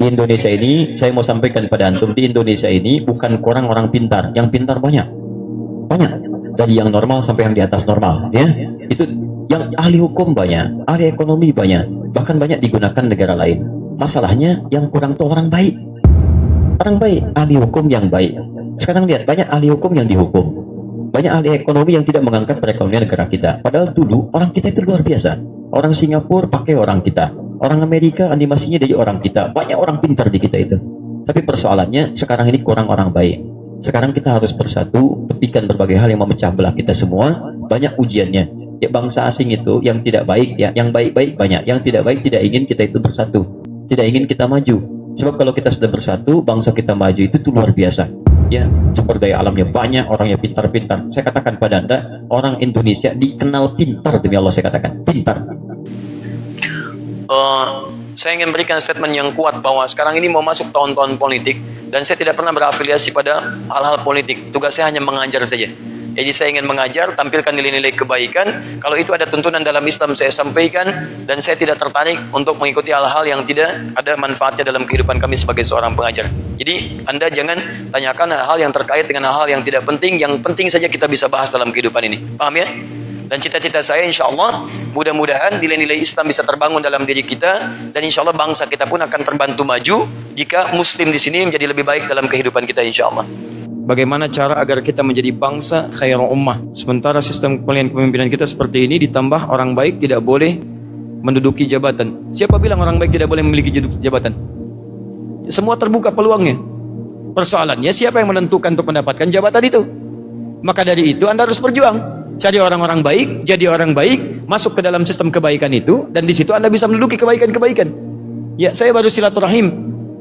Di Indonesia ini, saya mau sampaikan pada antum, di Indonesia ini bukan kurang orang pintar, yang pintar banyak, banyak, dari yang normal sampai yang di atas normal, ya. Itu yang ahli hukum banyak, ahli ekonomi banyak, bahkan banyak digunakan negara lain. Masalahnya yang kurang tuh orang baik, ahli hukum yang baik. Sekarang lihat, banyak ahli hukum yang dihukum, banyak ahli ekonomi yang tidak mengangkat perekonomian negara kita. Padahal dulu orang kita itu luar biasa. Orang Singapura pakai orang kita, orang Amerika animasinya dari orang kita, banyak orang pintar di kita itu. Tapi persoalannya sekarang ini kurang orang baik. Sekarang kita harus bersatu, tepikan berbagai hal yang memecah belah kita semua. Banyak ujiannya. Ya, bangsa asing itu yang tidak baik, ya, yang baik-baik banyak, yang tidak baik tidak ingin kita itu bersatu, tidak ingin kita maju. Sebab kalau kita sudah bersatu, bangsa kita maju itu tuh luar biasa. Ya, sumber daya alamnya banyak, orangnya pintar-pintar. Saya katakan pada Anda, orang Indonesia dikenal pintar, demi Allah saya katakan, pintar. Saya ingin berikan statement yang kuat bahwa sekarang ini mau masuk tahun-tahun politik dan saya tidak pernah berafiliasi pada hal-hal politik. Tugas saya hanya mengajar saja. Jadi saya ingin mengajar, tampilkan nilai-nilai kebaikan. Kalau itu ada tuntunan dalam Islam saya sampaikan, dan saya tidak tertarik untuk mengikuti hal-hal yang tidak ada manfaatnya dalam kehidupan kami sebagai seorang pengajar. Jadi Anda jangan tanyakan hal yang terkait dengan hal yang tidak penting. Yang penting saja kita bisa bahas dalam kehidupan ini. Paham ya? Dan cita-cita saya insya Allah mudah-mudahan nilai-nilai Islam bisa terbangun dalam diri kita, dan insya Allah bangsa kita pun akan terbantu maju jika Muslim di sini menjadi lebih baik dalam kehidupan kita insya Allah. Bagaimana cara agar kita menjadi bangsa khairul ummah? Sementara sistem kepemimpinan kita seperti ini, ditambah orang baik tidak boleh menduduki jabatan. Siapa bilang orang baik tidak boleh memiliki jabatan? Semua terbuka peluangnya. Persoalannya siapa yang menentukan untuk mendapatkan jabatan itu? Maka dari itu Anda harus berjuang. Cari orang-orang baik, jadi orang baik, masuk ke dalam sistem kebaikan itu, dan di situ Anda bisa menduduki kebaikan-kebaikan. Ya, saya baru silaturahim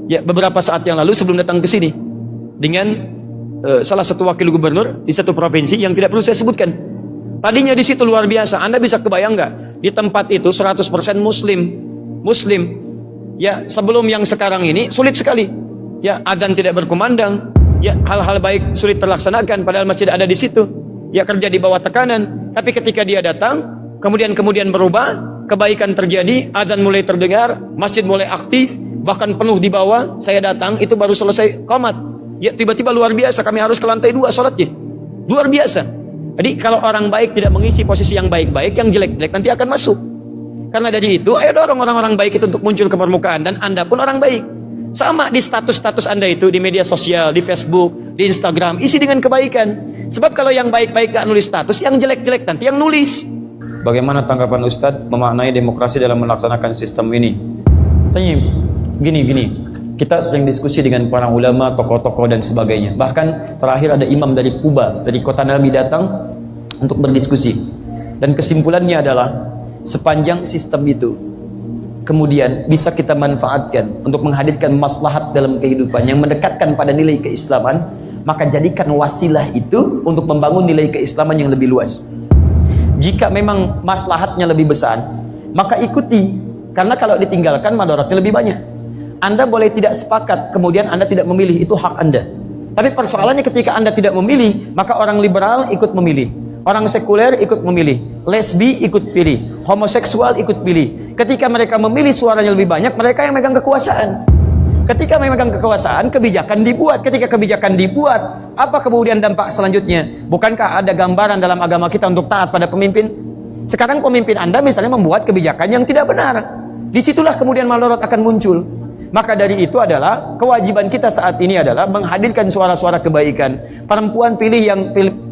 ya beberapa saat yang lalu sebelum datang ke sini dengan salah satu wakil gubernur di satu provinsi yang tidak perlu saya sebutkan. Tadinya di situ luar biasa. Anda bisa kebayang nggak? Di tempat itu 100% Muslim. Ya, sebelum yang sekarang ini sulit sekali. Ya, adzan tidak berkumandang. Ya, hal-hal baik sulit terlaksanakan padahal masjid ada di situ. Ya, kerja di bawah tekanan. Tapi ketika dia datang, kemudian berubah, kebaikan terjadi, adzan mulai terdengar, masjid mulai aktif, bahkan penuh di bawah. Saya datang, itu baru selesai qomat. Ya, tiba-tiba luar biasa, kami harus ke lantai 2 sholatnya. Luar biasa. Jadi kalau orang baik tidak mengisi posisi yang baik-baik, yang jelek-jelek nanti akan masuk. Karena dari itu, ayo dorong orang-orang baik itu untuk muncul ke permukaan, dan Anda pun orang baik. Sama di status-status Anda itu, di media sosial, di Facebook, di Instagram, isi dengan kebaikan. Sebab kalau yang baik-baik gak nulis status, yang jelek-jelek nanti yang nulis. Bagaimana tanggapan Ustadz memaknai demokrasi dalam melaksanakan sistem ini? Tanya gini. Kita sering diskusi dengan para ulama, tokoh-tokoh dan sebagainya. Bahkan terakhir ada imam dari Kuba, dari kota Nabi datang untuk berdiskusi. Dan kesimpulannya adalah sepanjang sistem itu kemudian bisa kita manfaatkan untuk menghadirkan maslahat dalam kehidupan yang mendekatkan pada nilai keislaman, maka jadikan wasilah itu untuk membangun nilai keislaman yang lebih luas. Jika memang maslahatnya lebih besar, maka ikuti. Karena kalau ditinggalkan madaratnya lebih banyak. Anda boleh tidak sepakat, kemudian Anda tidak memilih, itu hak Anda. Tapi persoalannya ketika Anda tidak memilih, maka orang liberal ikut memilih, orang sekuler ikut memilih, lesbi ikut pilih, homoseksual ikut pilih. Ketika mereka memilih suaranya lebih banyak, mereka yang megang kekuasaan. Ketika memegang kekuasaan, kebijakan dibuat. Ketika kebijakan dibuat, apa kemudian dampak selanjutnya? Bukankah ada gambaran dalam agama kita untuk taat pada pemimpin? Sekarang pemimpin Anda misalnya membuat kebijakan yang tidak benar. Disitulah kemudian madarat akan muncul. Maka dari itu adalah kewajiban kita saat ini adalah menghadirkan suara-suara kebaikan. Perempuan pilih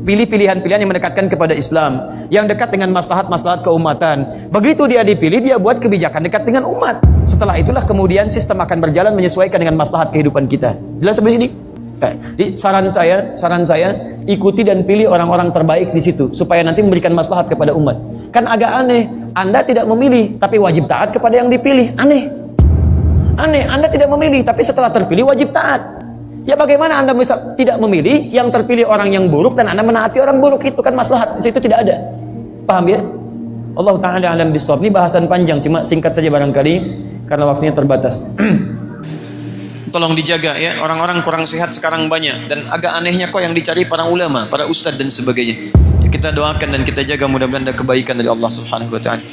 pilihan-pilihan yang mendekatkan kepada Islam, yang dekat dengan maslahat-maslahat keumatan. Begitu dia dipilih, dia buat kebijakan dekat dengan umat. Setelah itulah kemudian sistem akan berjalan menyesuaikan dengan maslahat kehidupan kita. Jelas sampai sini? Jadi saran saya ikuti dan pilih orang-orang terbaik di situ supaya nanti memberikan maslahat kepada umat. Kan agak aneh, Anda tidak memilih tapi wajib taat kepada yang dipilih. Aneh, Anda tidak memilih, tapi setelah terpilih wajib taat. Ya bagaimana Anda bisa tidak memilih, yang terpilih orang yang buruk, dan Anda menaati orang buruk? Itu kan maslahat, itu tidak ada. Paham ya? Allah Ta'ala alam bisawab. Ini bahasan panjang, cuma singkat saja barangkali, karena waktunya terbatas. Tolong dijaga ya, orang-orang kurang sehat sekarang banyak, dan agak anehnya kok yang dicari para ulama, para ustadz dan sebagainya. Ya, kita doakan dan kita jaga, mudah-mudahan ada kebaikan dari Allah Subhanahu Wa Ta'ala.